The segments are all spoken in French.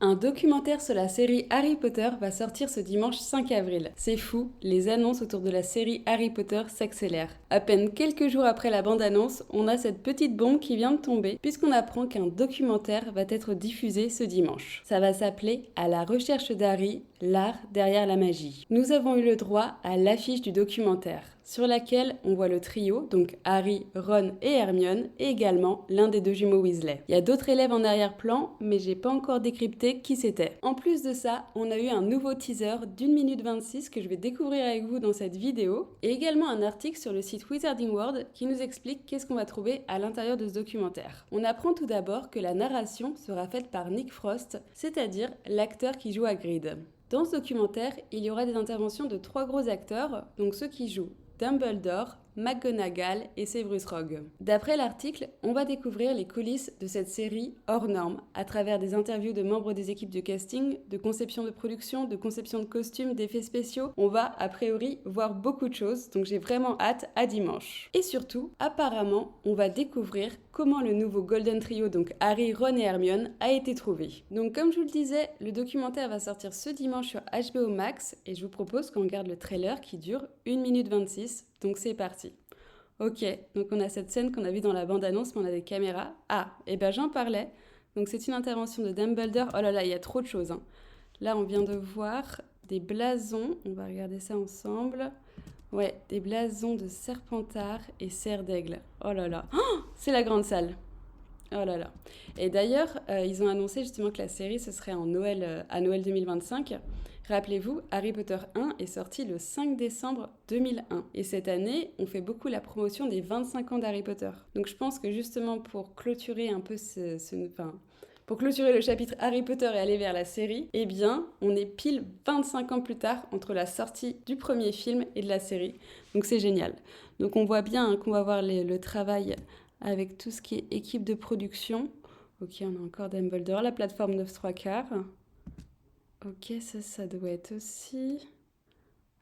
Un documentaire sur la série Harry Potter va sortir ce dimanche 5 avril. C'est fou, les annonces autour de la série Harry Potter s'accélèrent. À peine quelques jours après la bande-annonce, on a cette petite bombe qui vient de tomber, puisqu'on apprend qu'un documentaire va être diffusé ce dimanche. Ça va s'appeler À la recherche d'Harry, l'art derrière la magie. Nous avons eu le droit à l'affiche du documentaire, sur laquelle on voit le trio, donc Harry, Ron et Hermione, et également l'un des deux jumeaux Weasley. Il y a d'autres élèves en arrière-plan, mais j'ai pas encore décrypté qui c'était. En plus de ça, on a eu un nouveau teaser d'1 minute 26 que je vais découvrir avec vous dans cette vidéo, et également un article sur le site Wizarding World qui nous explique qu'est-ce qu'on va trouver à l'intérieur de ce documentaire. On apprend tout d'abord que la narration sera faite par Nick Frost, c'est-à-dire l'acteur qui joue Hagrid. Dans ce documentaire, il y aura des interventions de 3 gros acteurs, donc ceux qui jouent Dumbledore, McGonagall et Severus Rogue. D'après l'article, on va découvrir les coulisses de cette série hors norme à travers des interviews de membres des équipes de casting, de conception de production, de conception de costumes, d'effets spéciaux. On va a priori voir beaucoup de choses, donc j'ai vraiment hâte à dimanche. Et surtout, apparemment, on va découvrir comment le nouveau Golden Trio, donc Harry, Ron et Hermione, a été trouvé. Donc comme je vous le disais, le documentaire va sortir ce dimanche sur HBO Max et je vous propose qu'on regarde le trailer qui dure 1 minute 26, donc c'est parti. Ok, donc on a cette scène qu'on a vue dans la bande-annonce, mais on a des caméras. Ah, et ben j'en parlais. Donc c'est une intervention de Dumbledore. Oh là là, il y a trop de choses, hein. Là, on vient de voir des blasons. On va regarder ça ensemble. Ouais, des blasons de Serpentard et Serre d'Aigle. Oh là là. Oh, c'est la grande salle. Oh là là. Et d'ailleurs, ils ont annoncé justement que la série, ce serait à Noël 2025. Rappelez-vous, Harry Potter 1 est sorti le 5 décembre 2001. Et cette année, on fait beaucoup la promotion des 25 ans d'Harry Potter. Donc je pense que justement pour clôturer un peu pour clôturer le chapitre Harry Potter et aller vers la série, eh bien, on est pile 25 ans plus tard entre la sortie du premier film et de la série. Donc c'est génial. Donc on voit bien, hein, qu'on va voir le travail avec tout ce qui est équipe de production. Ok, on a encore Dumbledore, la plateforme 9 3 quarts. Ok, ça doit être aussi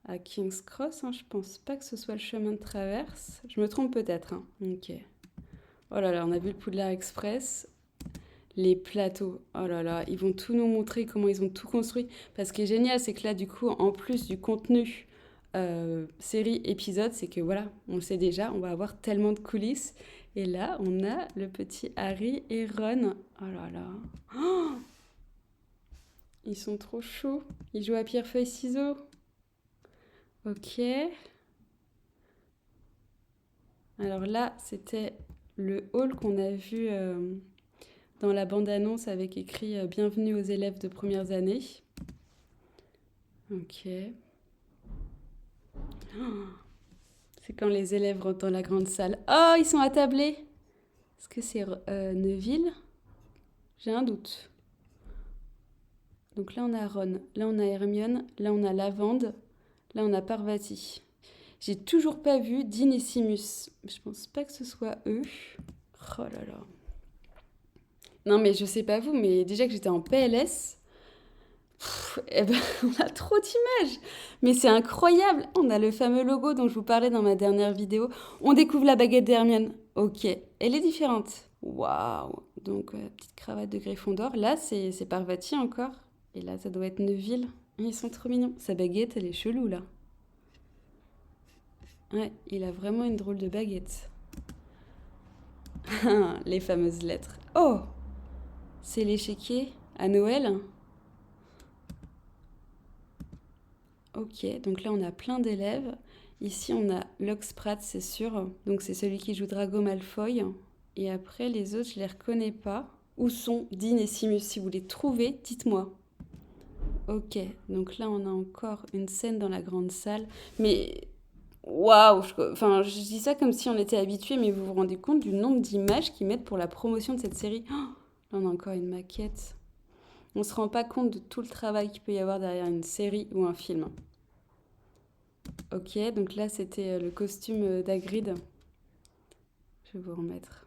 à King's Cross, hein. Je pense pas que ce soit le chemin de traverse. Je me trompe peut-être, hein. Ok. Oh là là, on a vu le Poudlard Express. Les plateaux, oh là là, ils vont tout nous montrer comment ils ont tout construit. Parce que ce qui est génial, c'est que là, du coup, en plus du contenu série, épisode, c'est que voilà, on le sait déjà, on va avoir tellement de coulisses. Et là, on a le petit Harry et Ron. Oh là là. Oh, ils sont trop choux. Ils jouent à pierre-feuille-ciseaux. Ok. Alors là, c'était le hall qu'on a vu dans la bande-annonce avec écrit Bienvenue aux élèves de premières années. Ok. Oh, c'est quand les élèves rentrent dans la grande salle. Oh, ils sont attablés. Est-ce que c'est Neville? J'ai un doute. Donc là, on a Ron, là, on a Hermione, là, on a Lavande, là, on a Parvati. J'ai toujours pas vu Dean et Simus. Je pense pas que ce soit eux. Oh là là. Non, mais je sais pas vous, mais déjà que j'étais en PLS, eh ben, on a trop d'images. Mais c'est incroyable. On a le fameux logo dont je vous parlais dans ma dernière vidéo. On découvre la baguette d'Hermione. Ok, elle est différente. Waouh. Donc, petite cravate de Gryffondor. Là, c'est Parvati encore. Et là, ça doit être Neville. Ils sont trop mignons. Sa baguette, elle est chelou, là. Ouais, il a vraiment une drôle de baguette. Les fameuses lettres. Oh, c'est l'échiquier à Noël. Ok, donc là on a plein d'élèves. Ici on a Lux Pratt, c'est sûr. Donc c'est celui qui joue Drago Malfoy. Et après les autres, je les reconnais pas. Où sont Dean et Simus? Si vous les trouvez, dites-moi. Ok, donc là on a encore une scène dans la grande salle. Mais waouh, enfin je dis ça comme si on était habitué, mais vous vous rendez compte du nombre d'images qu'ils mettent pour la promotion de cette série. Oh, là on a encore une maquette. On se rend pas compte de tout le travail qu'il peut y avoir derrière une série ou un film. Ok, donc là c'était le costume d'Hagrid. Je vais vous remettre.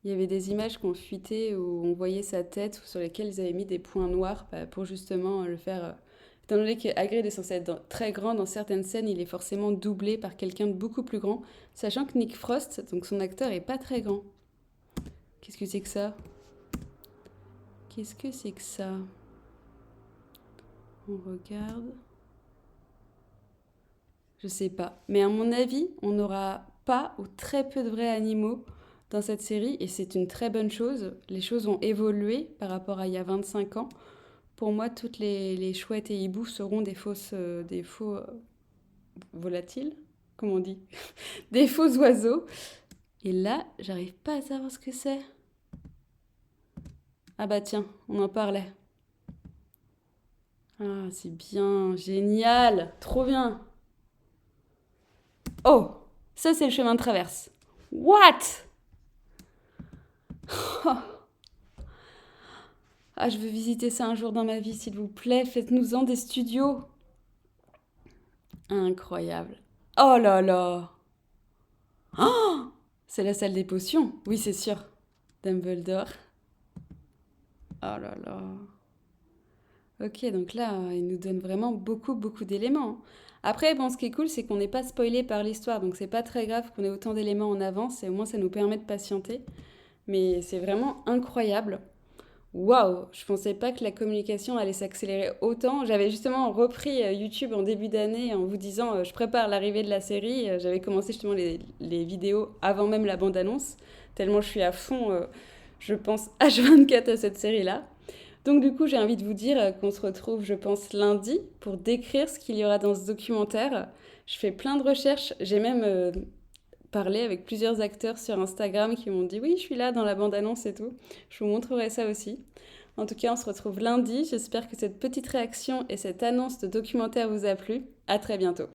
Il y avait des images qu'on fuitait où on voyait sa tête ou sur lesquelles ils avaient mis des points noirs pour justement le faire. Étant donné que Hagrid est censé être très grand dans certaines scènes, il est forcément doublé par quelqu'un de beaucoup plus grand, sachant que Nick Frost, donc son acteur, est pas très grand. Qu'est-ce que c'est que ça? Qu'est-ce que c'est que ça? On regarde. Je sais pas. Mais à mon avis, on n'aura pas ou très peu de vrais animaux dans cette série et c'est une très bonne chose. Les choses ont évolué par rapport à il y a 25 ans. Pour moi, toutes les chouettes et hiboux seront des faux volatiles, comment on dit? Des faux oiseaux. Et là, j'arrive pas à savoir ce que c'est. Ah bah tiens, on en parlait. Ah, c'est bien, génial, trop bien. Oh, ça c'est le chemin de traverse. What? Ah, je veux visiter ça un jour dans ma vie, s'il vous plaît. Faites-nous-en des studios. Incroyable. Oh là là. Oh, c'est la salle des potions. Oui, c'est sûr. Dumbledore. Oh là là. Ok, donc là, il nous donne vraiment beaucoup, beaucoup d'éléments. Après, bon, ce qui est cool, c'est qu'on n'est pas spoilé par l'histoire, donc c'est pas très grave qu'on ait autant d'éléments en avance, et au moins ça nous permet de patienter. Mais c'est vraiment incroyable. Waouh, je pensais pas que la communication allait s'accélérer autant. J'avais justement repris YouTube en début d'année en vous disant je prépare l'arrivée de la série. J'avais commencé justement les vidéos avant même la bande-annonce, tellement je suis à fond, je pense, H24 à cette série-là. Donc du coup, j'ai envie de vous dire qu'on se retrouve, je pense, lundi pour décrire ce qu'il y aura dans ce documentaire. Je fais plein de recherches, j'ai même parlé avec plusieurs acteurs sur Instagram qui m'ont dit oui, je suis là dans la bande-annonce et tout. Je vous montrerai ça aussi. En tout cas, on se retrouve lundi. J'espère que cette petite réaction et cette annonce de documentaire vous a plu. À très bientôt.